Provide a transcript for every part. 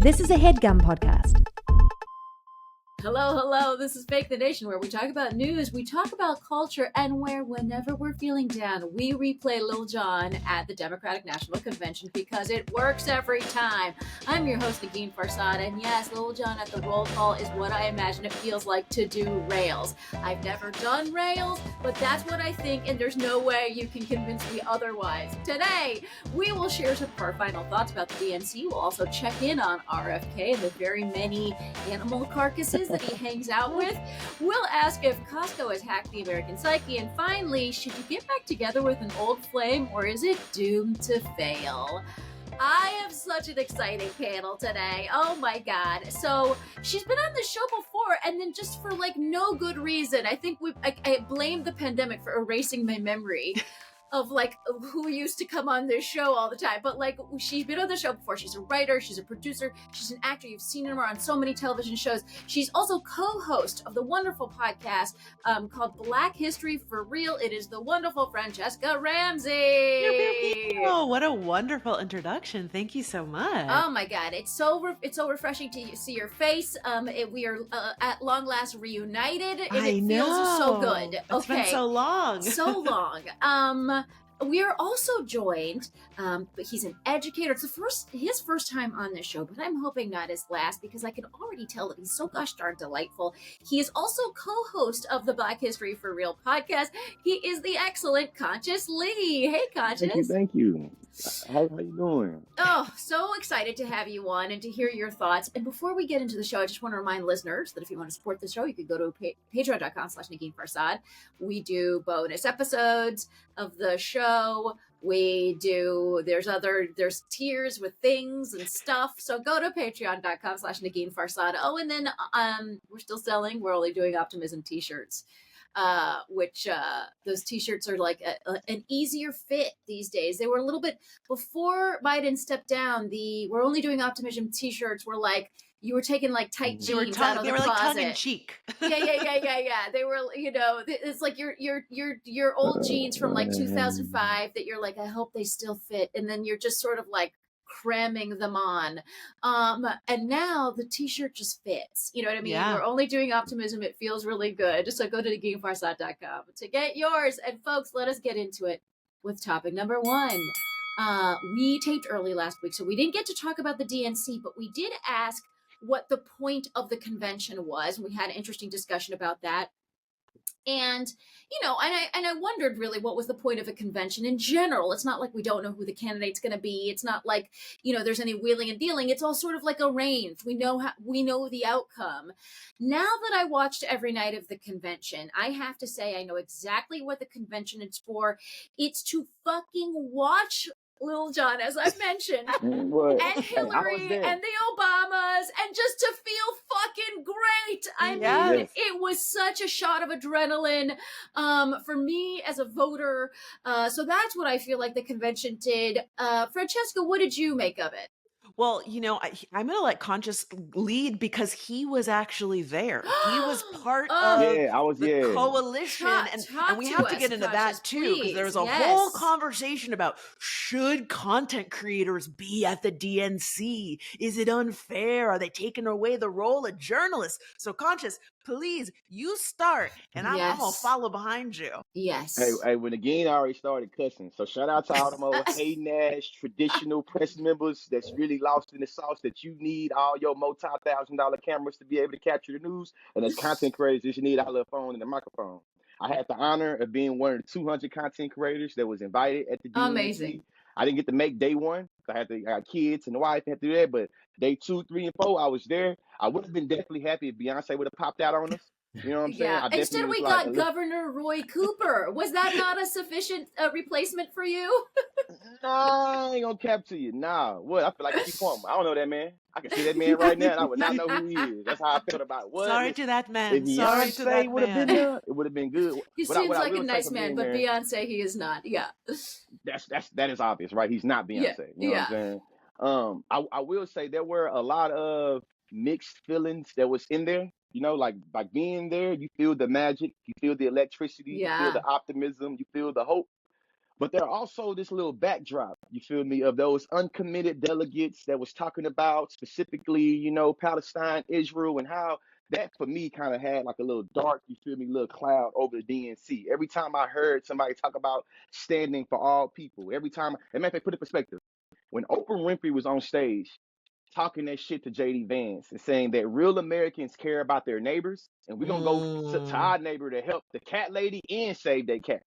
This is a HeadGum podcast. Hello, this is Fake the Nation, where we talk about news, we talk about culture, and where whenever we're feeling down, we replay Lil Jon at the Democratic National Convention because it works every time. I'm your host, Negin Farsad, and yes, Lil Jon at the roll call is what I imagine it feels like to do rails. I've never done rails, but that's what I think, and there's no way you can convince me otherwise. Today, we will share some of our final thoughts about the DNC. We'll also check in on RFK and the very many animal carcasses that he hangs out with. We'll ask if Costco has hacked the American psyche. And finally, should you get back together with an old flame, or is it doomed to fail? I have such an exciting panel today. Oh my God. So she's been on the show before, and then just for like no good reason. I think I blame the pandemic for erasing my memory of like who used to come on this show all the time. But like, she's been on the show before. She's a writer, she's a producer, she's an actor. You've seen her on so many television shows. She's also co-host of the wonderful podcast called Black History for Real. It is the wonderful Franchesca Ramsey. Oh, what a wonderful introduction. Thank you so much. Oh my God. It's so refreshing to see your face. We are at long last reunited. And it feels so good. It's been so long. So long. We are also joined, but he's an educator. It's his first time on this show, but I'm hoping not his last, because I can already tell that he's so gosh darn delightful. He is also co-host of the Black History for Real podcast. He is the excellent Conscious Lee. Hey, Conscious. Thank you. How you doing? Oh, so excited to have you on and to hear your thoughts. And before we get into the show, I just want to remind listeners that if you want to support the show, you can go to patreon.com/Negin Farsad. We do bonus episodes of the show. There's tiers with things and stuff. So go to patreon.com/Negin Farsad. Oh, and then we're only doing Optimism t-shirts. Which those t-shirts are like an easier fit these days. They were a little bit before Biden stepped down. We're only doing Optimism t-shirts were like, you were taking like tight jeans out of the closet. Like tongue in cheek. Yeah. They were, it's like your old jeans from like 2005 that you're like, I hope they still fit, and then you're just sort of like cramming them on. And now the t-shirt just fits. You know what I mean? Yeah. We're only doing Optimism. It feels really good. So go to neginfarsad.com to get yours. And folks, let us get into it with topic number one. We taped early last week, so we didn't get to talk about the DNC, but we did ask what the point of the convention was. We had an interesting discussion about that. And, and I wondered really what was the point of a convention in general. It's not like we don't know who the candidate's going to be. It's not like, there's any wheeling and dealing. It's all sort of like arranged. We know the outcome. Now that I watched every night of the convention, I have to say I know exactly what the convention is for. It's to fucking watch Lil Jon, as I've mentioned, and Hillary and the Obamas, and just to feel fucking great. I mean, it was such a shot of adrenaline for me as a voter. So that's what I feel like the convention did. Francesca, what did you make of it? Well, I'm going to let Conscious lead because he was actually there. He was part of the coalition. And we have to get into that too, because there was a whole conversation about, should content creators be at the DNC? Is it unfair? Are they taking away the role of journalists? So Conscious, please, you start, and I'm going to follow behind you. Yes. Hey, when again, I already started cussing. So shout out to all them old hating-ass traditional press members that's really lost in the sauce, that you need all your multi-$1,000 cameras to be able to capture the news. And as content creators, you need our little phone and a microphone. I had the honor of being one of the 200 content creators that was invited at the DNC. Amazing. I didn't get to make day one. I got kids and the wife, had to do that. But day 2, 3, and 4, I was there. I would have been definitely happy if Beyonce would have popped out on us. You know what I'm saying? Yeah. Instead, we got Governor Roy Cooper. Was that not a sufficient replacement for you? Nah, I ain't gonna cap to you. Nah, what? I feel like Keith Palmer. I don't know that man. I can see that man right now, and I would not know who he is. That's how I felt about it. Sorry to that man. If Beyonce would have been there, it would have been good. He seems like a nice man, but Beyonce, he is not. Yeah. That is obvious, right? He's not Beyonce. You know what I'm saying? I will say there were a lot of mixed feelings that was in there. Like being there, you feel the magic, you feel the electricity, you feel the optimism, you feel the hope. But there are also this little backdrop, you feel me, of those uncommitted delegates that was talking about specifically, Palestine, Israel, and how that for me kind of had like a little dark, you feel me, little cloud over the DNC. Every time I heard somebody talk about standing for all people, every time, and matter of fact, put it in perspective, when Oprah Winfrey was on stage talking that shit to JD Vance and saying that real Americans care about their neighbors, and we're gonna go to our neighbor to help the cat lady and save that cat.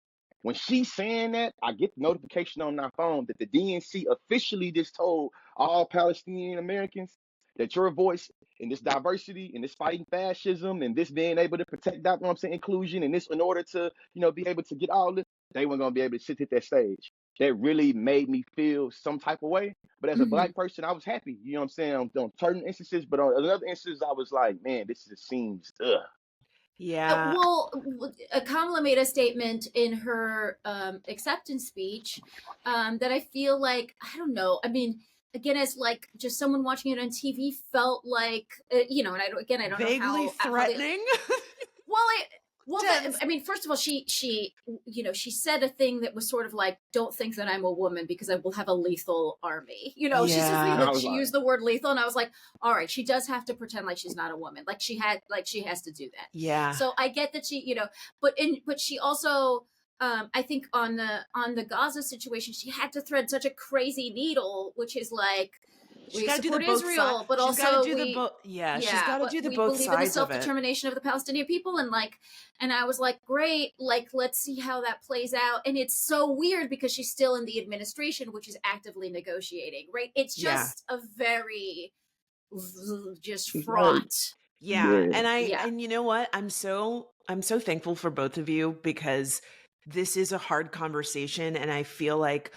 When she's saying that, I get the notification on my phone that the DNC officially just told all Palestinian Americans that your voice in this diversity and this fighting fascism and this being able to protect that, inclusion, and this in order to, be able to get all this, they weren't gonna be able to sit at that stage. That really made me feel some type of way. But as a black person, I was happy, on certain instances, but on other instances, I was like, man, this just seems Yeah. Well, Kamala made a statement in her acceptance speech that I feel like, I don't know. I mean, again, as like just someone watching it on TV felt like, and I don't vaguely know how threatening. I mean, first of all, she said a thing that was sort of like, "Don't think that I'm a woman because I will have a lethal army." She said she used the word lethal, and I was like, "All right, she does have to pretend like she's not a woman, like she has to do that." Yeah. So I get that she, but she also, I think on the Gaza situation, she had to thread such a crazy needle, which is like, we support Israel, but also she's got to do the both sides of it. We believe in the self-determination of the Palestinian people, and I was like, great, like let's see how that plays out. And it's so weird because she's still in the administration, which is actively negotiating, right? It's just a very just fraught. Yeah. And you know what? I'm so thankful for both of you because this is a hard conversation, and I feel like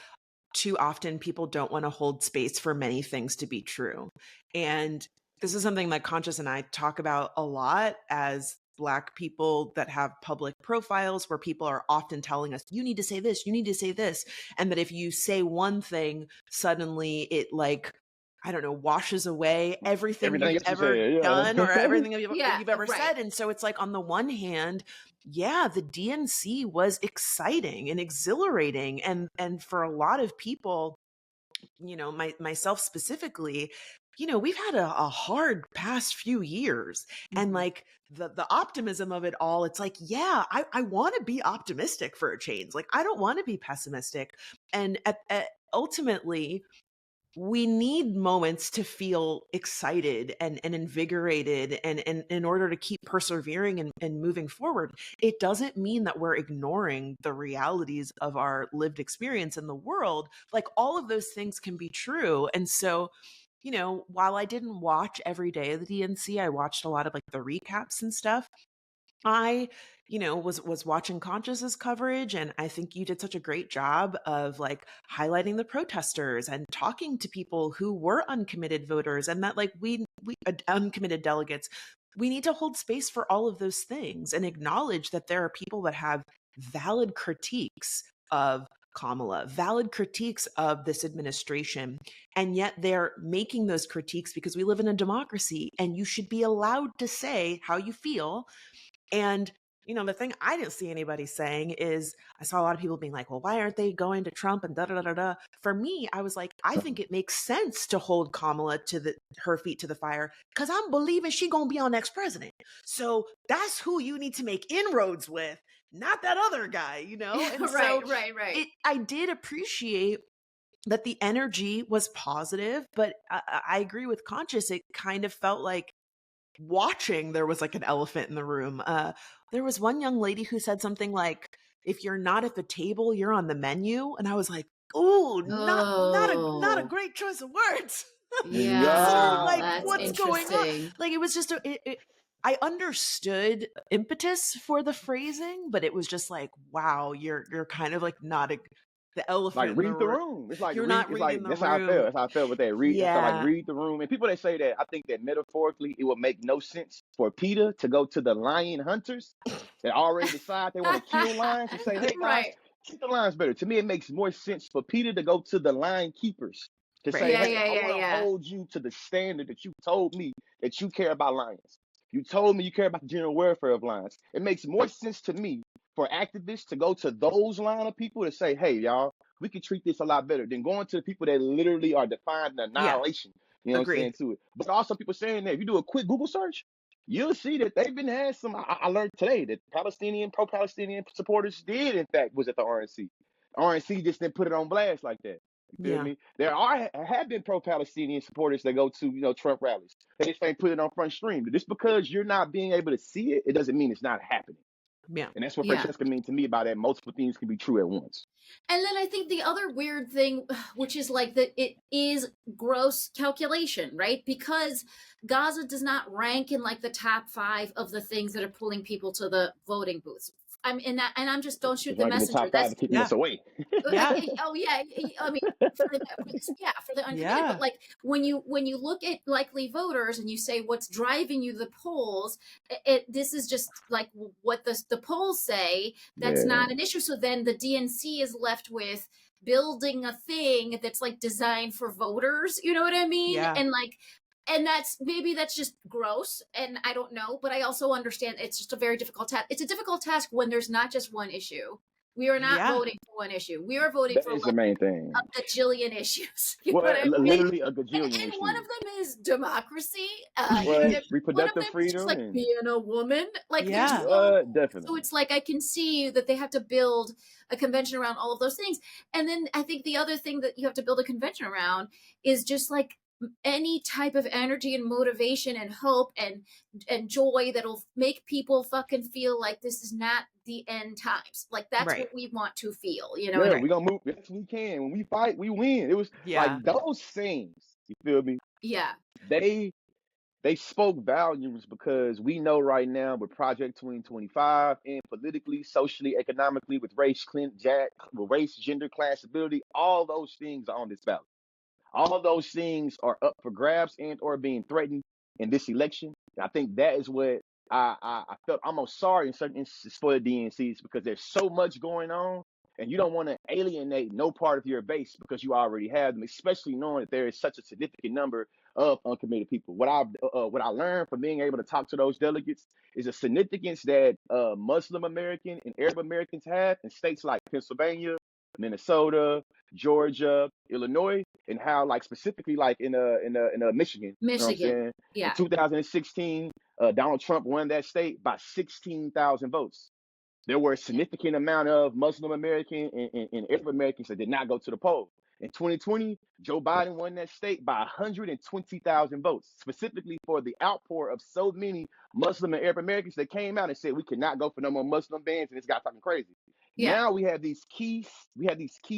too often people don't want to hold space for many things to be true. And this is something that Conscious and I talk about a lot as Black people that have public profiles, where people are often telling us, you need to say this, you need to say this. And that if you say one thing, suddenly it washes away everything you've ever done or everything you've ever said. And so it's like, on the one hand, the DNC was exciting and exhilarating. And for a lot of people, myself specifically, we've had a hard past few years. And like the optimism of it all, it's like, I want to be optimistic for a change. Like, I don't want to be pessimistic. And ultimately, we need moments to feel excited and invigorated and in order to keep persevering and moving forward. It doesn't mean that we're ignoring the realities of our lived experience in the world. Like, all of those things can be true. And so, while I didn't watch every day of the DNC, I watched a lot of like the recaps and stuff. I, was watching Conscious's coverage, and I think you did such a great job of like highlighting the protesters and talking to people who were uncommitted voters, and that like we uncommitted delegates, we need to hold space for all of those things and acknowledge that there are people that have valid critiques of Kamala, valid critiques of this administration, and yet they're making those critiques because we live in a democracy, and you should be allowed to say how you feel. And, the thing I didn't see anybody saying is, I saw a lot of people being like, well, why aren't they going to Trump and da-da-da-da-da. For me, I was like, I think it makes sense to hold Kamala to her feet to the fire because I'm believing she going to be our next president. So that's who you need to make inroads with, not that other guy, And Right. I did appreciate that the energy was positive, but I agree with Conscious. It kind of felt like watching, there was like an elephant in the room. There was one young lady who said something like, if you're not at the table, you're on the menu. And I was like, not a great choice of words. Yeah. Like, what's going on? Like, it was just I understood impetus for the phrasing, but it was just like, wow, you're kind of like not the elephant. Like, read the room. It's like, you're not reading the room. That's how I felt. That's how I felt with that. So like, read the room. And people that say that, I think that metaphorically, it would make no sense for PETA to go to the lion hunters that already decide they want to kill lions and say, hey, guys, treat the lions better. To me, it makes more sense for PETA to go to the lion keepers to say, hey, I want to hold you to the standard that you told me that you care about lions. You told me you care about the general welfare of lions. It makes more sense to me for activists to go to those line of people to say, hey, y'all, we can treat this a lot better than going to the people that literally are defying annihilation. You know what I'm saying, to it. But also people saying that if you do a quick Google search, you'll see that they've been had some. I learned today that pro-Palestinian supporters did, in fact, was at the RNC. RNC just didn't put it on blast like that. You feel me? There have been pro-Palestinian supporters that go to Trump rallies. They just ain't put it on front stream. But just because you're not being able to see it, it doesn't mean it's not happening. Yeah. And that's what Franchesca means to me about that. Multiple things can be true at once. And then I think the other weird thing, which is like that it is gross calculation, right? Because Gaza does not rank in like the top 5 of the things that are pulling people to the voting booths. I'm in that, and I'm just don't shoot the messenger. That's keeping us away. Yeah. Oh yeah. I mean, for the uncommitted. But like when you look at likely voters and you say what's driving you to the polls, this is just like what the polls say. That's not an issue. So then the DNC is left with building a thing that's like designed for voters. You know what I mean? Yeah. And that's just gross, and I don't know, but I also understand it's just a very difficult task. It's a difficult task when there's not just one issue. We are not voting for one issue. We are voting for the main thing. A gajillion issues. Literally a gajillion issues. And one of them is democracy. Reproductive freedom. Just like being a woman. Definitely. So it's like I can see that they have to build a convention around all of those things. And then I think the other thing that you have to build a convention around is just like any type of energy and motivation and hope and joy that'll make people fucking feel like this is not the end times. Like that's what we want to feel, you know? Yeah, we're gonna move. Yes, we can. When we fight, we win. It was like those things, you feel me? Yeah. They spoke volumes because we know right now with Project 2025 and politically, socially, economically, with race, gender, class, ability, all those things are on this ballot. All of those things are up for grabs and or being threatened in this election. And I think that is what I felt almost sorry in certain instances for the DNCs, because there's so much going on and you don't want to alienate no part of your base because you already have them, especially knowing that there is such a significant number of uncommitted people. What I learned from being able to talk to those delegates is the significance that Muslim American and Arab Americans have in states like Pennsylvania, Minnesota, Georgia, Illinois, and how like specifically like in Michigan. You know what I'm saying? In 2016, Donald Trump won that state by 16,000 votes. There were a significant amount of Muslim American and Arab Americans that did not go to the polls. In 2020, Joe Biden won that state by 120,000 votes, specifically for the outpour of so many Muslim and Arab Americans that came out and said we cannot go for no more Muslim bans, and this guy's talking crazy. Now we have these key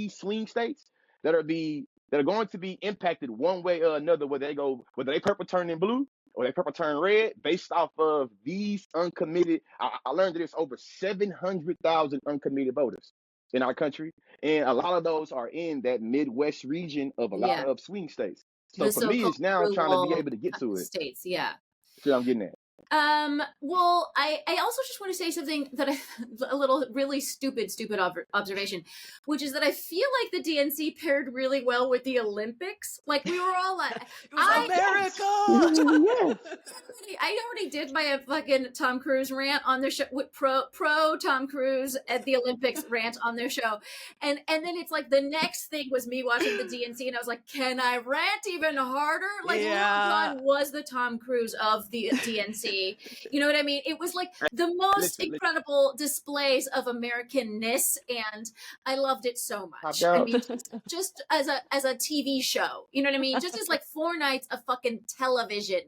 swing states that are going to be impacted one way or another, whether they purple turn in blue or they purple turn red, based off of these uncommitted. I learned that there's over 700,000 uncommitted voters in our country, and a lot of those are in that Midwest region of a lot of swing states. So for me, it's now trying to be able to get to it. States, yeah. That's what I'm getting at. Well, I also just want to say something that a little really stupid observation, which is that I feel like the DNC paired really well with the Olympics. Like we were all like, America. I already did my fucking Tom Cruise rant on their show, with pro Tom Cruise at the Olympics rant on their show, and then it's like the next thing was me watching the DNC, and I was like, can I rant even harder? Like Lil Jon was the Tom Cruise of the DNC. You know what I mean? It was like the most incredible displays of Americanness, and I loved it so much. I mean, just as a TV show, you know what I mean? Just as like 4 nights of fucking television,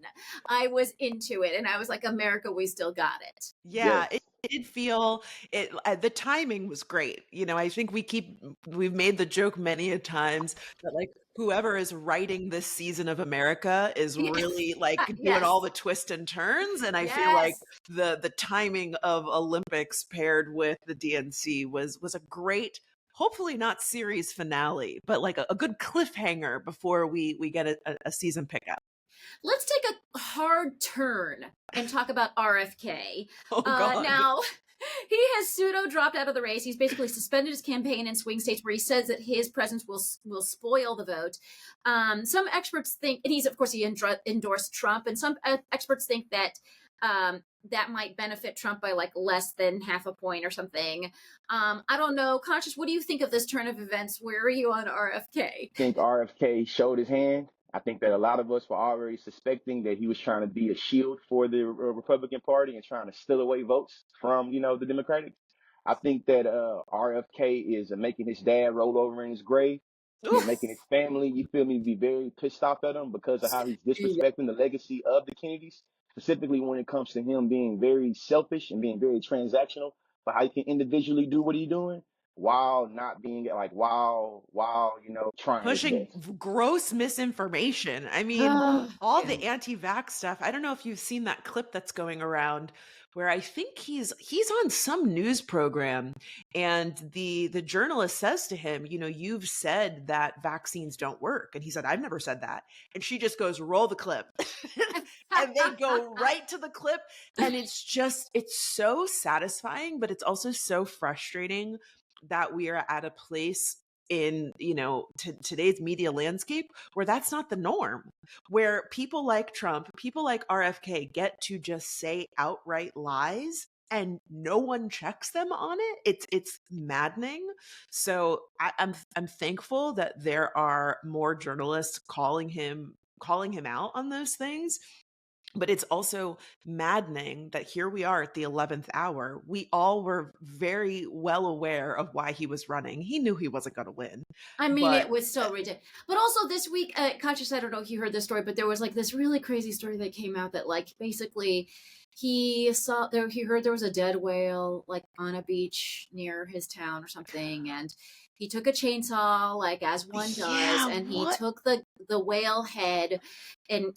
I was into it, and I was like, America, we still got it. Yeah, it did feel it. The timing was great. You know, I think we've made the joke many a times that like whoever is writing this season of America is really like doing all the twists and turns. And I feel like the timing of Olympics paired with the DNC was a great, hopefully not series finale, but like a good cliffhanger before we get a season pickup. Let's take a hard turn and talk about RFK. Oh, God. Now, he has pseudo dropped out of the race. He's basically suspended his campaign in swing states where he says that his presence will spoil the vote. Some experts think, and he endorsed Trump, and some experts think that that might benefit Trump by like less than half a point or something. I don't know. Conscious, what do you think of this turn of events? Where are you on RFK? I think RFK showed his hand. I think that a lot of us were already suspecting that he was trying to be a shield for the Republican Party and trying to steal away votes from, the Democratic. I think that RFK is making his dad roll over in his grave. He's making his family, you feel me, be very pissed off at him because of how he's disrespecting the legacy of the Kennedys, specifically when it comes to him being very selfish and being very transactional for how he can individually do what he's doing while not being like, while trying pushing gross misinformation. I mean, all the anti-vax stuff. I don't know if you've seen that clip that's going around where I think he's on some news program and the journalist says to him, you've said that vaccines don't work. And he said, I've never said that. And she just goes, roll the clip. And they go right to the clip. And it's so satisfying, but it's also so frustrating that we are at a place in, today's media landscape where that's not the norm, where people like Trump, people like RFK get to just say outright lies and no one checks them on it. It's maddening. So I'm thankful that there are more journalists calling him out on those things. But it's also maddening that here we are at the 11th hour. We all were very well aware of why he was running. He knew he wasn't going to win. I mean, it was so ridiculous. But also this week, Conscious, I don't know if you heard this story, but there was like this really crazy story that came out that like basically he heard there was a dead whale like on a beach near his town or something, and he took a chainsaw, like as one does, and he took the whale head and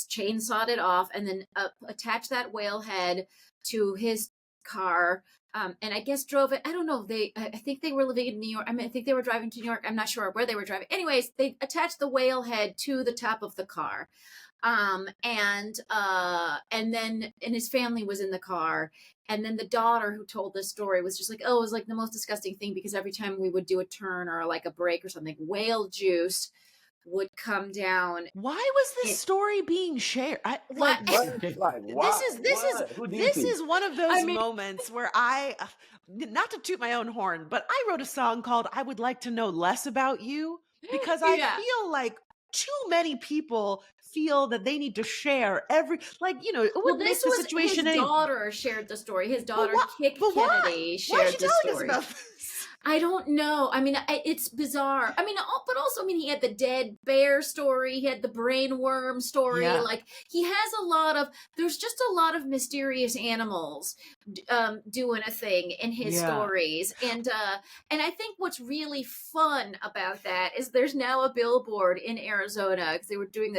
chainsawed it off, and then attached that whale head to his car, and I guess drove it. I don't know. I think they were living in New York. I mean, I think they were driving to New York. I'm not sure where they were driving. Anyways, they attached the whale head to the top of the car. And his family was in the car. And then the daughter who told this story was just like, oh, it was like the most disgusting thing because every time we would do a turn or like a break or something, whale juice would come down. Why was this story being shared? This is one of those moments where I, not to toot my own horn, but I wrote a song called I Would Like to Know Less About You because I feel like too many people feel that they need to share every, it would make the situation. His daughter shared the story. His daughter, Kennedy, shared the story. I don't know. I mean, it's bizarre. I mean, but also, he had the dead bear story. He had the brain worm story. Yeah. Like, he has there's just a lot of mysterious animals doing a thing in his stories. And I think what's really fun about that is there's now a billboard in Arizona because they were doing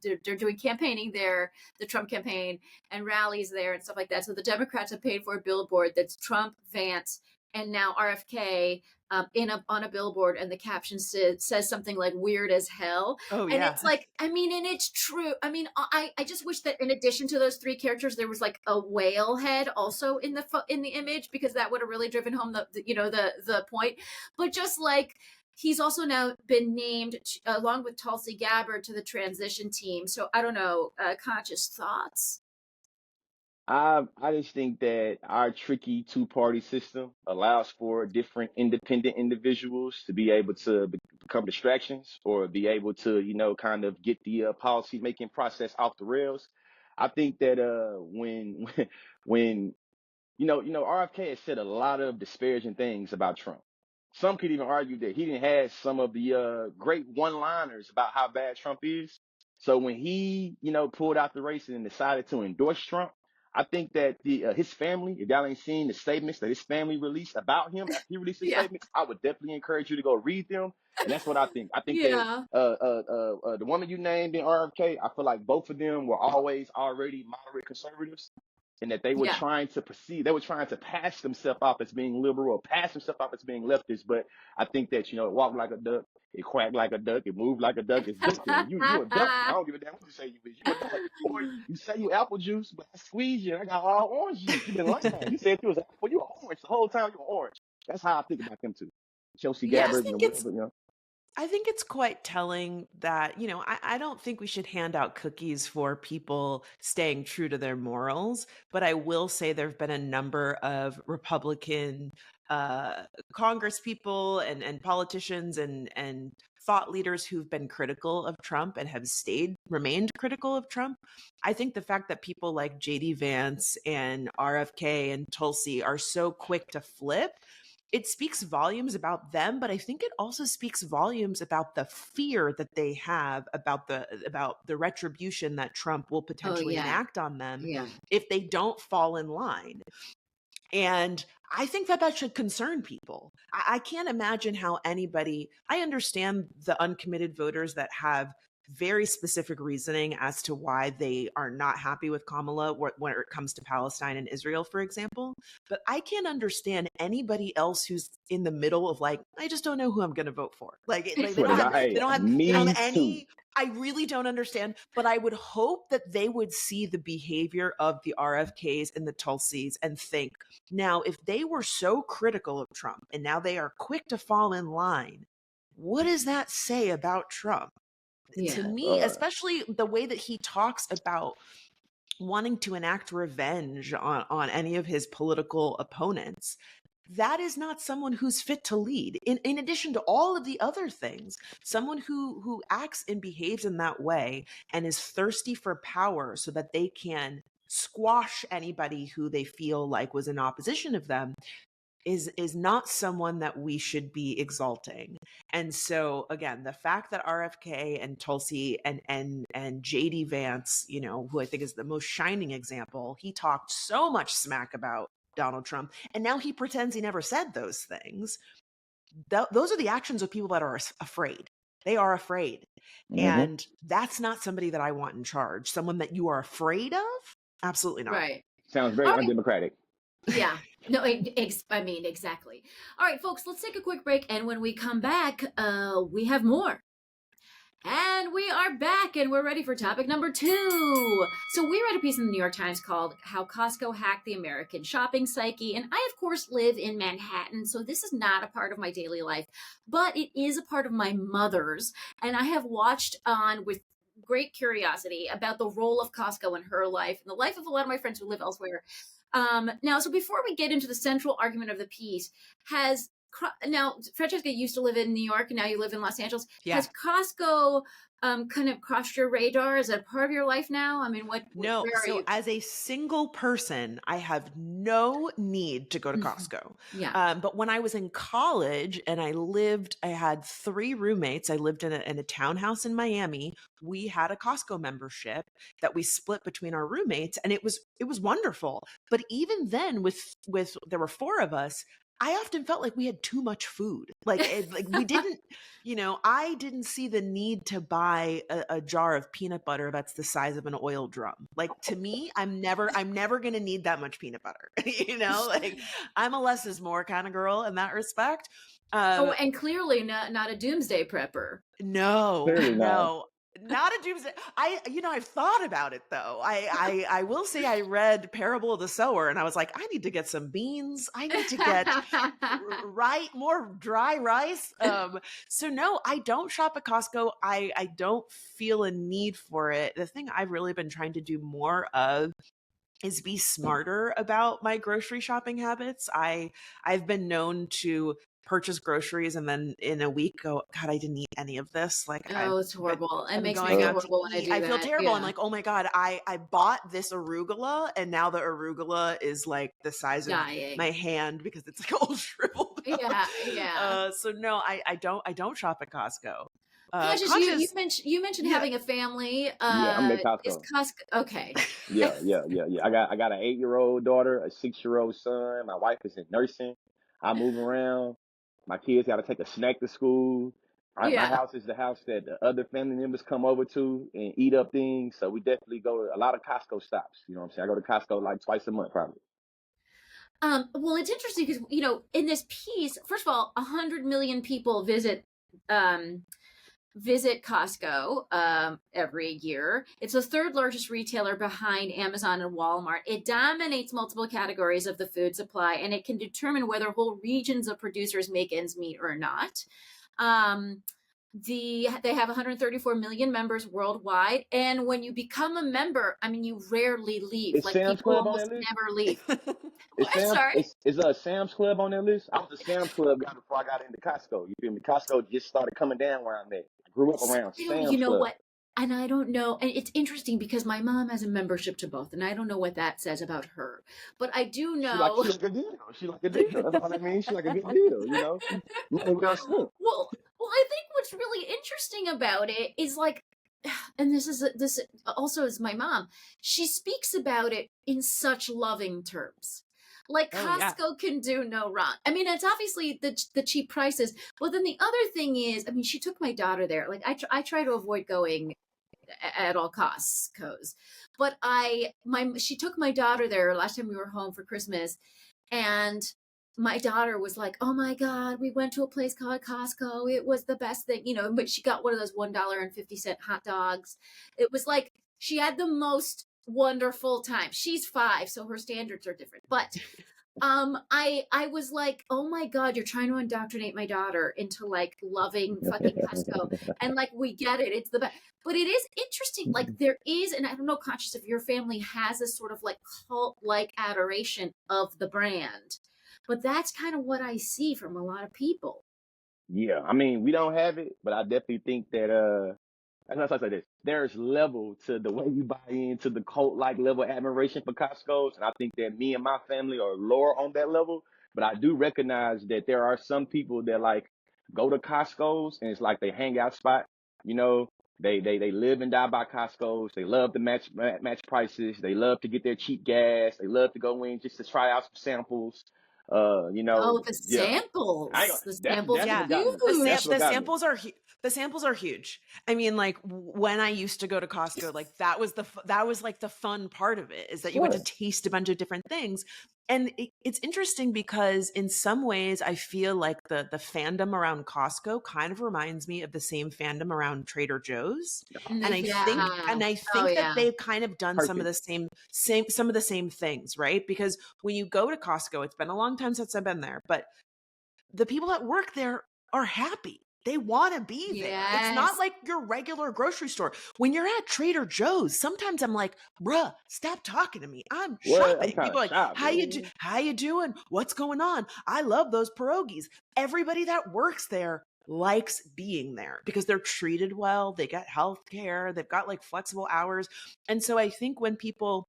they're doing campaigning there, the Trump campaign, and rallies there and stuff like that. So the Democrats have paid for a billboard that's Trump, Vance, and now RFK on a billboard, and the caption says something like "weird as hell." Oh, and it's like, and it's true. I just wish that in addition to those three characters, there was like a whale head also in the image, because that would have really driven home the point. But just like, he's also now been named along with Tulsi Gabbard to the transition team. So I don't know, Conscious thoughts. I just think that our tricky two-party system allows for different independent individuals to be able to become distractions or be able to, kind of get the policy-making process off the rails. I think that when RFK has said a lot of disparaging things about Trump. Some could even argue that he didn't have some of the great one-liners about how bad Trump is. So when he, pulled out the race and decided to endorse Trump, I think that his family, if y'all ain't seen the statements that his family released about him after he released his statements, I would definitely encourage you to go read them. And that's what I think. I think that the woman you named in RFK, I feel like both of them were always already moderate conservatives, and that they were trying to pass themselves off as being liberal or pass themselves off as being leftist. But I think that, it walked like a duck, it quacked like a duck, it moved like a duck, it's ducking. You a duck. I don't give a damn what you say you is. You a duck. Or you say you apple juice, but I squeeze you and I got all orange juice. You been lying. You said you was apple, you were orange the whole time. You were orange. That's how I think about them too. Chelsea Gabbard, I think it's quite telling that, I don't think we should hand out cookies for people staying true to their morals, but I will say there have been a number of Republican Congress people and politicians and thought leaders who've been critical of Trump and have remained critical of Trump. I think the fact that people like JD Vance and RFK and Tulsi are so quick to flip, it speaks volumes about them, but I think it also speaks volumes about the fear that they have about the retribution that Trump will potentially enact on them if they don't fall in line. And I think that should concern people. I can't imagine how I understand the uncommitted voters that have very specific reasoning as to why they are not happy with Kamala when it comes to Palestine and Israel, for example. But I can't understand anybody else who's in the middle of I just don't know who I'm going to vote for. They don't have any. I really don't understand, but I would hope that they would see the behavior of the RFKs and the Tulsis and think, now, if they were so critical of Trump and now they are quick to fall in line, what does that say about Trump? To me, especially the way that he talks about wanting to enact revenge on any of his political opponents, that is not someone who's fit to lead. In addition to all of the other things, someone who acts and behaves in that way and is thirsty for power so that they can squash anybody who they feel like was in opposition of them is not someone that we should be exalting. And so again, the fact that RFK and Tulsi and JD Vance, who I think is the most shining example, he talked so much smack about Donald Trump, and now he pretends he never said those things. Those are the actions of people that are afraid. They are afraid. And that's not somebody that I want in charge. Someone that you are afraid of? Absolutely not. Right. Sounds very undemocratic. Yeah. No, exactly. All right, folks, let's take a quick break. And when we come back, we have more. And we are back, and we're ready for topic number 2. So we read a piece in the New York Times called How Costco Hacked the American Shopping Psyche. And I, of course, live in Manhattan, so this is not a part of my daily life, but it is a part of my mother's. And I have watched on with great curiosity about the role of Costco in her life and the life of a lot of my friends who live elsewhere. Now, so before we get into the central argument of the piece, now, Franchesca used to live in New York, and now you live in Los Angeles. Yeah. Has Costco kind of crossed your radar? Is that part of your life now? I mean, No. So as a single person, I have no need to go to Costco. But when I was in college and I had 3 roommates. I lived in a townhouse in Miami. We had a Costco membership that we split between our roommates, and it was wonderful. But even then, with there were 4 of us, I often felt like we had too much food. Like we didn't, I didn't see the need to buy a jar of peanut butter that's the size of an oil drum. Like, to me, I'm never going to need that much peanut butter. I'm a less is more kind of girl in that respect. And clearly not a doomsday prepper. No. Not a doomsday. I've thought about it though. I will say I read Parable of the Sower and I was like, I need to get some beans. I need to get more dry rice. So no, I don't shop at Costco. I don't feel a need for it. The thing I've really been trying to do more of is be smarter about my grocery shopping habits. I've been known to purchase groceries and then in a week go, God, I didn't eat any of this. It's horrible. It makes me feel horrible when I do that. I feel terrible. I'm like, oh my God, I bought this arugula and now the arugula is like the size of my hand because it's like all shriveled up. Yeah. So no, I don't shop at Costco. You mentioned having a family. I'm at Costco. Is Costco okay? Yeah. I got an 8-year-old daughter, a 6-year-old son. My wife is in nursing. I move around. My kids got to take a snack to school. My house is the house that the other family members come over to and eat up things. So we definitely go to a lot of Costco stops. You know what I'm saying? I go to Costco like twice a month, probably. Well, it's interesting because, in this piece, first of all, 100 million people visit Costco every year. It's the 3rd largest retailer behind Amazon and Walmart. It dominates multiple categories of the food supply, and it can determine whether whole regions of producers make ends meet or not. they have 134 million members worldwide, and when you become a member, I mean, you rarely leave. Is Like, Sam's people Club on almost that list? never leave. Sorry. Is Sam's Club on that list? I was a Sam's Club guy before I got into Costco. You feel me? Costco just started coming down where I'm at. I grew up around You Sam's know Club. what? And I don't know. And it's interesting because my mom has a membership to both, and I don't know what that says about her. But I do know. She like a deal. She like a deal. That's all I mean. She like a good deal, you know? Well, I think what's really interesting about it is, like, and this also is my mom. She speaks about it in such loving terms. Like, Costco can do no wrong. I mean, it's obviously the cheap prices, but then the other thing is, I mean, she took my daughter there. Like, I try to avoid going at all costs, but she took my daughter there last time we were home for Christmas, and my daughter was like, "Oh my God, we went to a place called Costco. It was the best thing," but she got one of those $1.50 hot dogs. It was like, she had the most wonderful time. She's 5, so her standards are different. But I was like, "Oh my God, you're trying to indoctrinate my daughter into, like, loving fucking Costco." And, like, we get it. It's the best. But it is interesting. Like, there is, and I don't know, Conscious, if your family has a sort of, like, cult-like adoration of the brand. But that's kind of what I see from a lot of people. Yeah, I mean, we don't have it, but I definitely think that that's what I say this. There's level to the way you buy into the cult-like level of admiration for Costco's, and I think that me and my family are lower on that level. But I do recognize that there are some people that, like, go to Costco's and it's like they hangout spot. You know, they live and die by Costco's. They love to match prices. They love to get their cheap gas. They love to go in just to try out some samples. You know, the samples. The samples are huge. The samples are huge. I mean, like, when I used to go to Costco, like, that was like the fun part of it, is that you went to taste a bunch of different things. And it's interesting because in some ways I feel like the fandom around Costco kind of reminds me of the same fandom around Trader Joe's. And I think that they've kind of done some of the same things, right? Because when you go to Costco, it's been a long time since I've been there, but the people that work there are happy. They want to be there. It's not like your regular grocery store. When you're at Trader Joe's, sometimes I'm like, "Bruh, stop talking to me. I'm shopping." People are like, how you doing? What's going on? I love those pierogies. Everybody that works there likes being there because they're treated well. They get health care. They've got, like, flexible hours. And so I think when people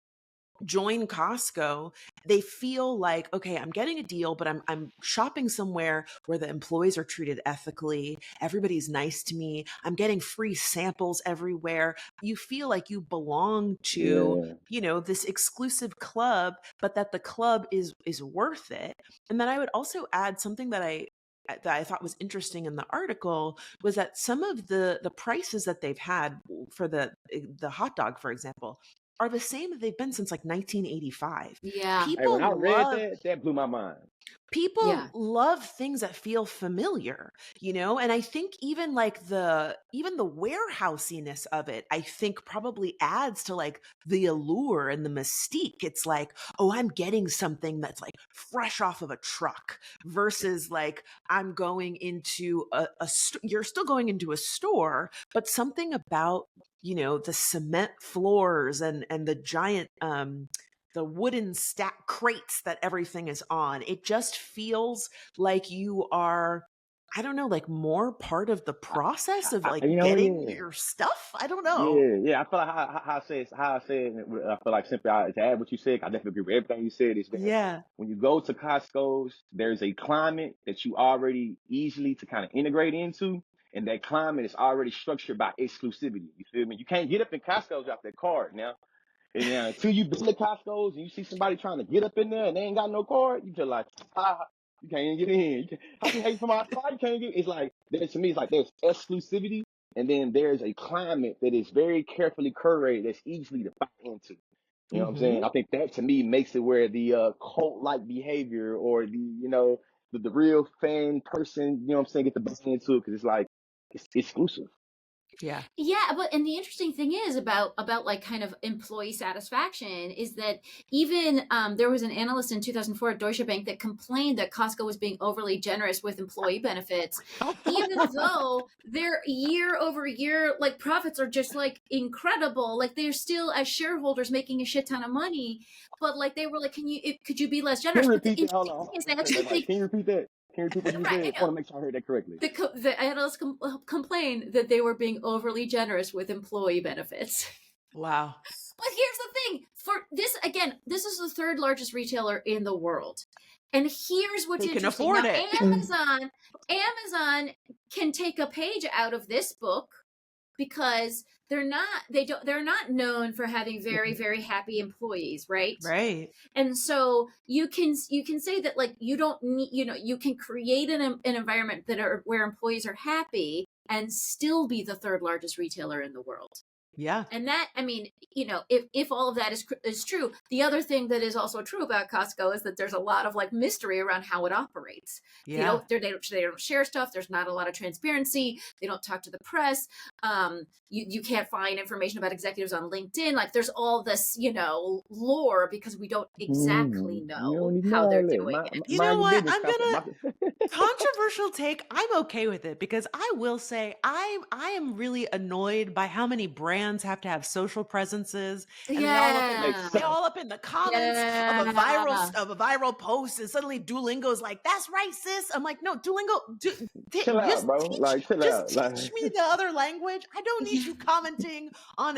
join Costco, they feel like, okay, I'm getting a deal, but I'm shopping somewhere where the employees are treated ethically. Everybody's nice to me. I'm getting free samples everywhere. You feel like you belong to, this exclusive club, but that the club is worth it. And then I would also add something that I thought was interesting in the article was that some of the prices that they've had for the hot dog, for example, are the same that they've been since, like, 1985. Yeah. When I read that blew my mind. People love things that feel familiar, and I think even the warehousiness of it, I think probably adds to, like, the allure and the mystique. It's like, oh, I'm getting something that's, like, fresh off of a truck versus, like, I'm going into you're still going into a store, but something about, the cement floors and the giant, the wooden stack crates that everything is on. It just feels like you are, I don't know, like, more part of the process of, like, getting your stuff. I don't know. Yeah. I feel like how I say it. I feel like, simply to add what you said, I definitely agree with everything you said. Is that when you go to Costco's, there's a climate that you already easily to kind of integrate into. And that climate is already structured by exclusivity. You feel me? You can't get up in Costco's off that card now. And until you build the Costco's and you see somebody trying to get up in there and they ain't got no card, you just like, you can't even get in. How can you from outside? You can't get. It's like, to me, it's like there's exclusivity, and then there's a climate that is very carefully curated that's easily to buy into. You know what I'm saying? I think that, to me, makes it where the cult-like behavior or the real fan person, get to buy into it, because it's like, it's exclusive. Yeah. Yeah, but and the interesting thing is about like kind of employee satisfaction is that even there was an analyst in 2004 at Deutsche Bank that complained that Costco was being overly generous with employee benefits, even though their year over year like profits are just like incredible. Like they're still as shareholders making a shit ton of money, but like they were like, could you be less generous? Can you But the repeat that? Hold interesting on. thing is they actually think. Can you repeat that? Can you repeat what you Right, said? I want to make sure I heard that correctly. The analysts complained that they were being overly generous with employee benefits. Wow. But here's the thing. For this, again, this is the third largest retailer in the world. And here's what's They can interesting. afford now, it. Amazon can take a page out of this book because they're not known for having very, very happy employees, right? Right. And so you can say that like you don't need, you can create an environment where employees are happy and still be the third largest retailer in the world. Yeah. And that, I mean, if all of that is true, the other thing that is also true about Costco is that there's a lot of like mystery around how it operates. Yeah. They don't share stuff. There's not a lot of transparency. They don't talk to the press. You can't find information about executives on LinkedIn. Like there's all this, lore because we don't exactly know how they're doing it. You know what? I'm gonna controversial take. I'm okay with it because I will say I am really annoyed by how many brands have to have social presences, and they all up in the comments of a viral post, and suddenly Duolingo's like, "That's right, sis." I'm like, "No, Duolingo, chill out, bro. Teach me the other language. I don't need you commenting on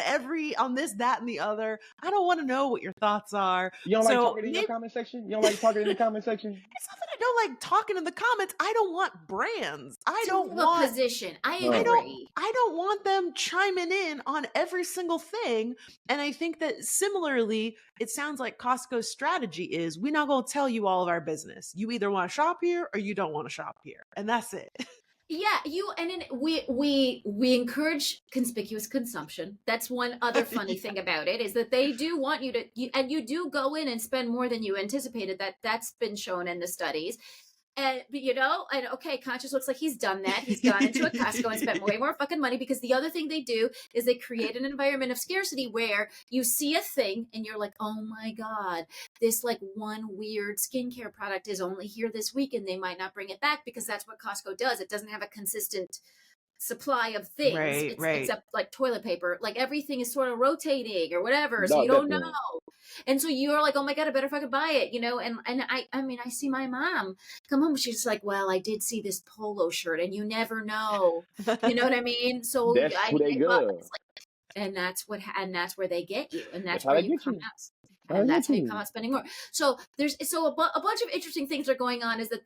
this, that, and the other. I don't want to know what your thoughts are." You don't like talking in your comment section? You don't like talking in the comment section? It's not that I don't like talking in the comments. I don't want brands. I don't want a position. I agree. I don't want them chiming in on every single thing. And I think that similarly, it sounds like Costco's strategy is we're not going to tell you all of our business. You either want to shop here or you don't want to shop here. And that's it. Yeah, we encourage conspicuous consumption. That's one other funny thing about it is that they do want you to, and you do go in and spend more than you anticipated. That's been shown in the studies. And, and okay, Conscious looks like he's done that. He's gone into a Costco and spent way more fucking money because the other thing they do is they create an environment of scarcity where you see a thing and you're like, oh my God, this like one weird skincare product is only here this week and they might not bring it back because that's what Costco does. It doesn't have a consistent supply of things, except like toilet paper. Like everything is sort of rotating or whatever, so you don't know. And so you're like, oh my God, I better fucking buy it, and I mean, I see my mom come home, she's like, well, I did see this polo shirt and you never know. You know what I mean? So that's where they go. And that's where they get you. And that's where you come out. And that's how you come out spending more. So a bunch of interesting things are going on is that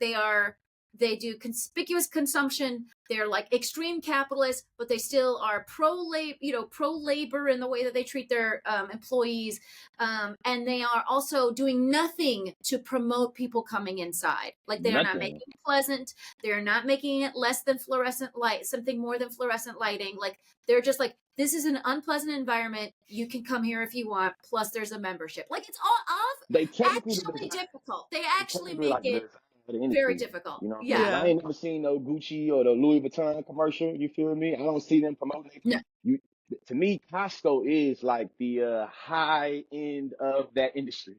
they do conspicuous consumption. They're like extreme capitalists, but they still are pro-labor in the way that they treat their employees. And they are also doing nothing to promote people coming inside. Like they are not making it pleasant. They're not making it less than fluorescent light, something more than fluorescent lighting. Like they're just like, this is an unpleasant environment. You can come here if you want. Plus there's a membership. Like it's all actually difficult. They actually make it very difficult. I ain't never seen no Gucci or the Louis Vuitton commercial. You feel me? I don't see them promoting it. No. To me, Costco is like the high end of that industry.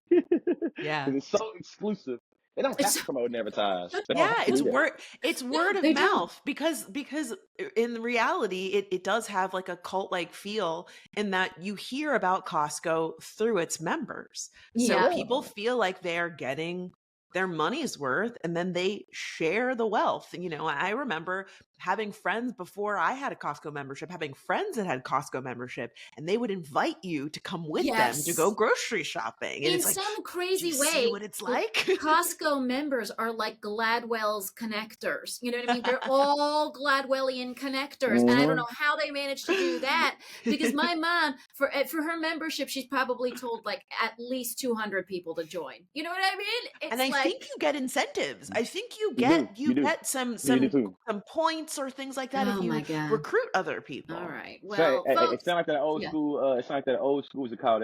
Yeah, it's so exclusive. They don't have to promote and advertise. It's word of mouth because in reality it does have like a cult like feel in that you hear about Costco through its members. So people feel like they're getting their money's worth and then they share the wealth. I remember having friends before I had a Costco membership, having friends that had Costco membership, and they would invite you to come with them to go grocery shopping. And in it's like, some crazy way, see what it's like? Costco members are like Gladwell's connectors. You know what I mean? They're all Gladwellian connectors. And I don't know how they managed to do that because my mom, for her membership, she's probably told like at least 200 people to join. You know what I mean? It's and I think you get incentives. I think you get some points or things like that if you recruit other people. All right. Well, folks, it's not like that old school. It's not like that old school is called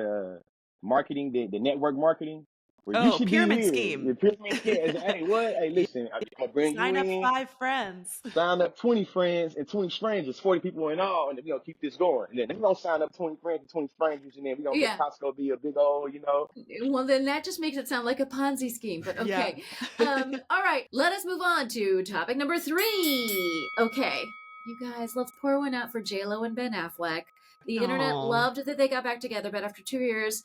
marketing, the network marketing. Well, you should pyramid be here. scheme. The pyramid scheme. Hey, what? Hey, listen, I'm gonna bring Sign you up in. 5 friends. Sign up 20 friends and 20 strangers, 40 people in all, and we're gonna keep this going. And then they're gonna sign up 20 friends and 20 strangers, and then we're gonna make Costco be a big old, Well, then that just makes it sound like a Ponzi scheme, but okay. Yeah. All right, let us move on to topic number 3. Okay, you guys, let's pour one out for J-Lo and Ben Affleck. The internet loved that they got back together, but after 2 years,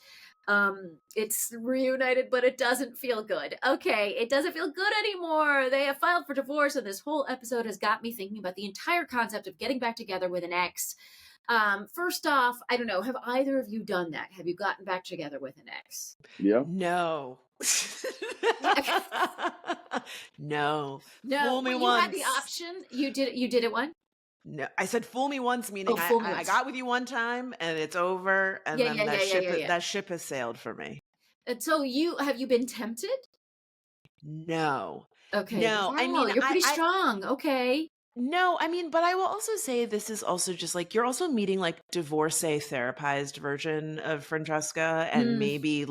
it's reunited, but it doesn't feel good. Okay, it doesn't feel good anymore. They have filed for divorce, and this whole episode has got me thinking about the entire concept of getting back together with an ex. First off, I don't know, have either of you done that? Have you gotten back together with an ex? Yeah. No. No. Fool me you once. had the option. You did it once? No, I said fool me once, meaning I got with you one time and it's over, and then that ship has sailed for me. And so have you been tempted? No. Okay. No, wow, I mean, you're pretty strong. Okay. No, I mean, but I will also say this is also just like, you're also meeting like divorcee therapized version of Franchesca, and maybe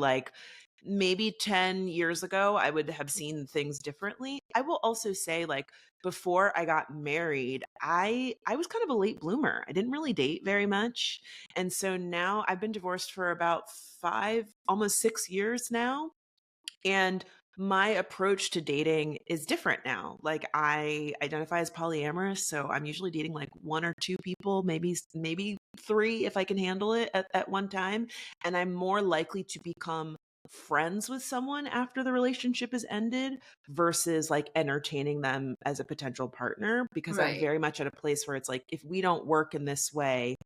10 years ago, I would have seen things differently. I will also say, like, before I got married, I was kind of a late bloomer. I didn't really date very much. And so now I've been divorced for about 5, almost 6 years now. And my approach to dating is different now. Like, I identify as polyamorous, so I'm usually dating like 1 or 2 people, maybe 3 if I can handle it at one time. And I'm more likely to become friends with someone after the relationship is ended versus like entertaining them as a potential partner, because I'm very much at a place where it's like, if we don't work in this way,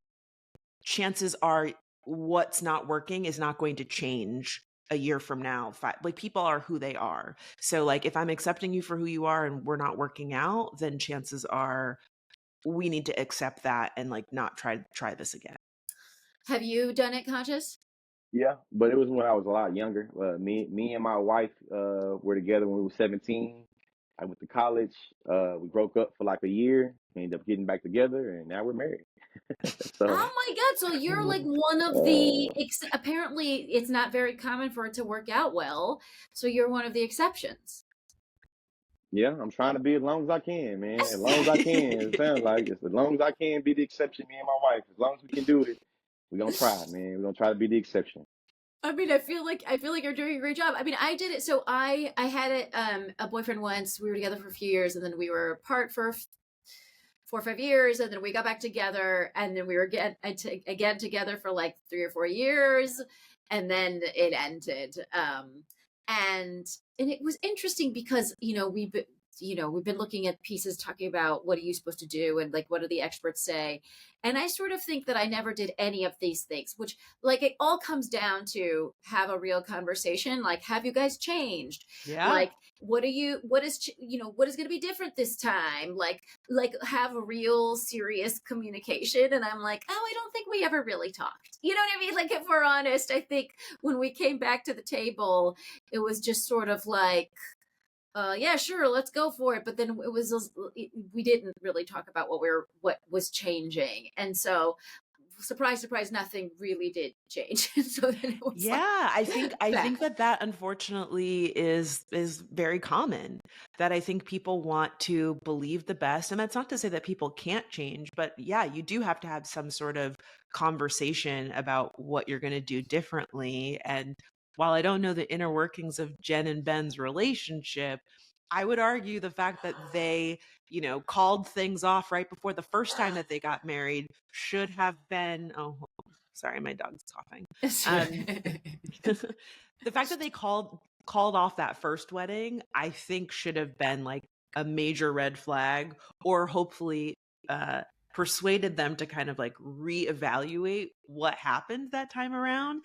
chances are what's not working is not going to change a year from now. Like, people are who they are. So like, if I'm accepting you for who you are and we're not working out, then chances are we need to accept that and like not try this again. Have you done it, Conscious? Yeah, but it was when I was a lot younger. Me and my wife were together when we were 17. I went to college. We broke up for like a year. We ended up getting back together, and now we're married. So, oh my God! So you're like one of the. Apparently, it's not very common for it to work out well. So you're one of the exceptions. Yeah, I'm trying to be as long as I can, man. As long as I can. It sounds like as long as I can be the exception. Me and my wife. As long as we can do it. We're going to try, man. We're going to try to be the exception. I mean, I feel like you're doing a great job. I mean, I did it. So I had a boyfriend once. We were together for a few years, and then we were apart for 4 or 5 years, and then we got back together, and then we were again together for like 3 or 4 years, and then it ended. And it was interesting because, we've been looking at pieces talking about what are you supposed to do and like what do the experts say, and I sort of think that I never did any of these things, which like it all comes down to have a real conversation. Like, have you guys changed? Yeah. Like, what is going to be different this time? Like have a real serious communication. And I'm like, oh, I don't think we ever really talked. You know what I mean? Like, if we're honest, I think when we came back to the table, it was just sort of like, yeah, sure, let's go for it. But then we didn't really talk about what was changing. And so, surprise, surprise, nothing really did change. So then it was I think that unfortunately is very common, that I think people want to believe the best. And that's not to say that people can't change, but yeah, you do have to have some sort of conversation about what you're going to do differently. And while I don't know the inner workings of Jen and Ben's relationship, I would argue the fact that they, called things off right before the first time that they got married should have been, sorry, my dog's coughing. The fact that they called off that first wedding, I think should have been like a major red flag, or hopefully persuaded them to kind of like reevaluate what happened that time around.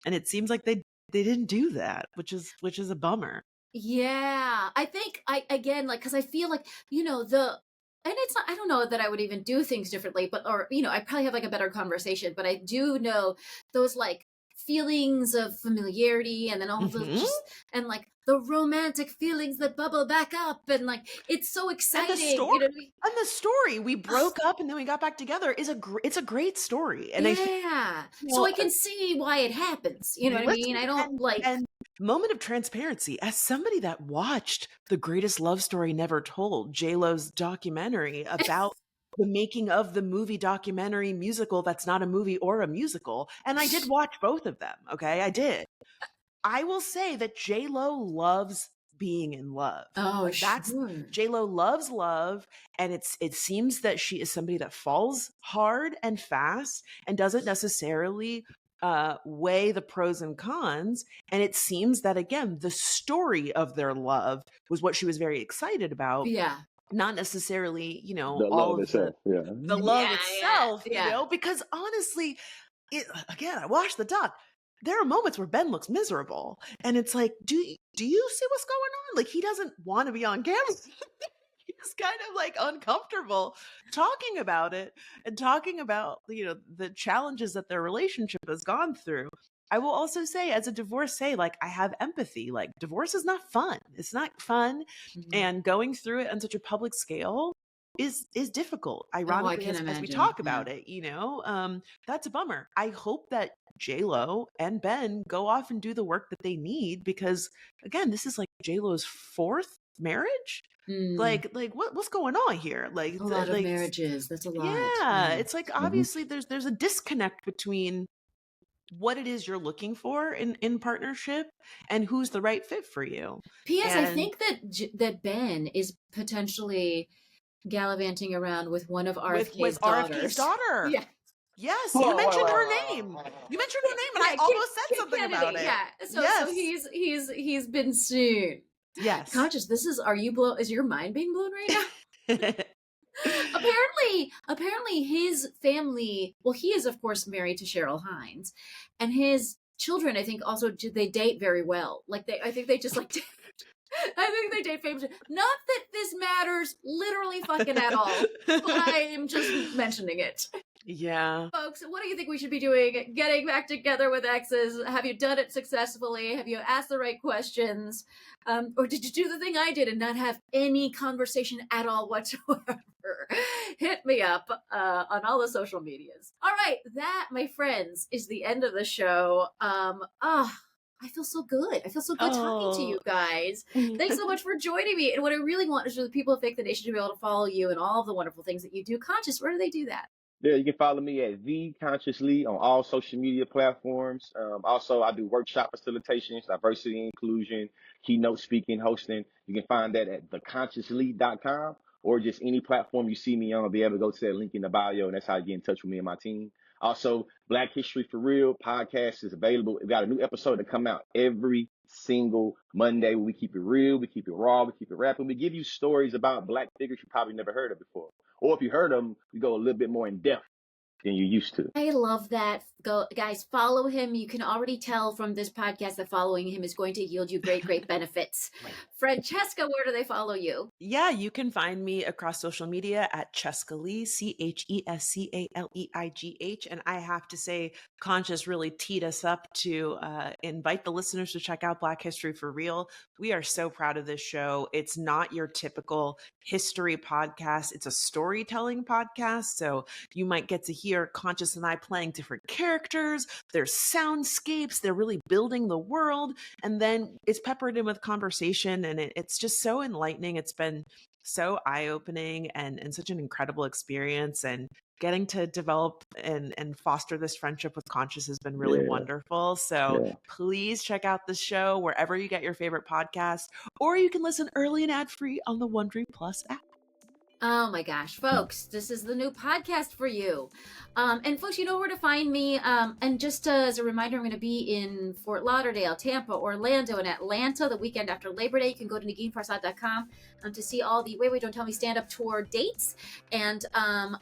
And it seems like they didn't do that, which is a bummer. Yeah, I think because I feel like, and it's not, I don't know that I would even do things differently, but, I probably have like a better conversation, but I do know those like feelings of familiarity, and then all the and like the romantic feelings that bubble back up, and like it's so exciting. And the story, we broke up and then we got back together it's a great story. And so I can see why it happens. You know what I mean? I don't like. And moment of transparency. As somebody that watched The Greatest Love Story Never Told, J-Lo's documentary about the making of the movie documentary musical that's not a movie or a musical, and I did watch both of them, okay? I did. I will say that J-Lo loves being in love. Oh, that's sure. J-Lo loves love, and it seems that she is somebody that falls hard and fast and doesn't necessarily weigh the pros and cons. And it seems that, again, the story of their love was what she was very excited about. Yeah. Not necessarily, the all love of itself. the love itself, yeah. because honestly, again, I watched the doc. There are moments where Ben looks miserable, and it's like, do you see what's going on? Like, he doesn't want to be on camera. He's kind of like uncomfortable talking about it and talking about, the challenges that their relationship has gone through. I will also say, as a divorcee, like, I have empathy. Like, divorce is not fun. It's not fun. Mm-hmm. And going through it on such a public scale is difficult, ironically, as we talk about it, that's a bummer. I hope that J-Lo and Ben go off and do the work that they need, because again, this is like J-Lo's 4th marriage. Like what's going on here? Like a lot of marriages. That's a lot. Yeah. It's like, obviously there's a disconnect between what it is you're looking for in partnership and who's the right fit for you. P.S. I think that Ben is potentially gallivanting around with one of RFK's daughters. RFK's daughter. Yeah. Yes, you mentioned her name. You mentioned her name, and I almost said something Kennedy, about it. Yeah. So, yes. so he's been seen. Yes. Conscious. Is your mind being blown right now? Apparently his family, well, he is of course married to Cheryl Hines, and his children, I think, also they date very well. Like I think they just like I think they date famous. Not that this matters literally fucking at all, but I am just mentioning it. Yeah. Folks, what do you think we should be doing? Getting back together with exes? Have you done it successfully? Have you asked the right questions? Or did you do the thing I did and not have any conversation at all whatsoever? Hit me up on all the social medias. All right, that, my friends, is the end of the show. I feel so good. I feel so good talking to you guys. Thanks so much for joining me. And what I really want is for the people of Fake the Nation to be able to follow you and all of the wonderful things that you do. Conscious, where do they do that? Yeah, you can follow me at The Conscious Lee on all social media platforms. Also, I do workshop facilitations, diversity and inclusion, keynote speaking, hosting. You can find that at theconsciouslead.com, or just any platform you see me on. I'll be able to go to that link in the bio, and that's how you get in touch with me and my team. Also, Black History for Real podcast is available. We've got a new episode to come out every single Monday, where we keep it real, we keep it raw, we keep it rapping. We give you stories about Black figures you probably never heard of before. Or if you heard them, we go a little bit more in depth than you used to. I love that. Go, guys, follow him. You can already tell from this podcast that following him is going to yield you great benefits. Franchesca, where do they follow you? Yeah, you can find me across social media at Chesca Lee, CHESCALEIGH. And I have to say, Conscious really teed us up to invite the listeners to check out Black History for Real. We are so proud of this show. It's not your typical history podcast. It's a storytelling podcast. So you might get to hear Conscious and I playing different characters. There's soundscapes. They're really building the world. And then it's peppered in with conversation. And it's just so enlightening. It's been so eye-opening and such an incredible experience. And getting to develop and foster this friendship with Conscious has been really wonderful. So please check out the show wherever you get your favorite podcast, or you can listen early and ad-free on the Wondery Plus app. Oh my gosh, folks, this is the new podcast for you. And folks, you know where to find me. And just as a reminder, I'm going to be in Fort Lauderdale, Tampa, Orlando, and Atlanta the weekend after Labor Day. You can go to NeginFarsad.com to see all the Wait, Don't Tell Me stand-up tour dates. And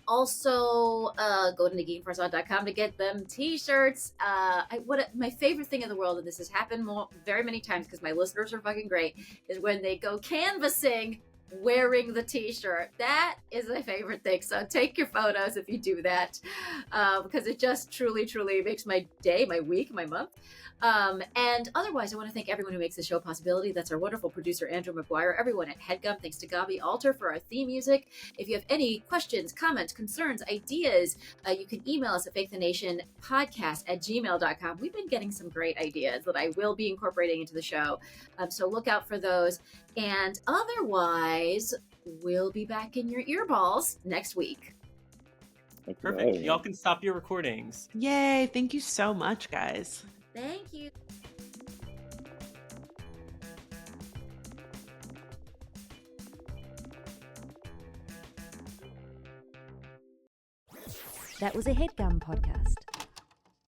also go to NeginFarsad.com to get them t-shirts. My favorite thing in the world, and this has happened very many times because my listeners are fucking great, is when they go canvassing wearing the t-shirt. That is my favorite thing. So take your photos if you do that, because it just truly makes my day, my week, my month. And otherwise, I want to thank everyone who makes the show a possibility. That's our wonderful producer, Andrew McGuire, everyone at HeadGum. Thanks to Gaby Alter for our theme music. If you have any questions, comments, concerns, ideas, you can email us at fakethenationpodcast@gmail.com. We've been getting some great ideas that I will be incorporating into the show. So look out for those. And otherwise, we'll be back in your earballs next week. Perfect. Y'all can stop your recordings. Yay. Thank you so much, guys. Thank you. That was a HeadGum podcast.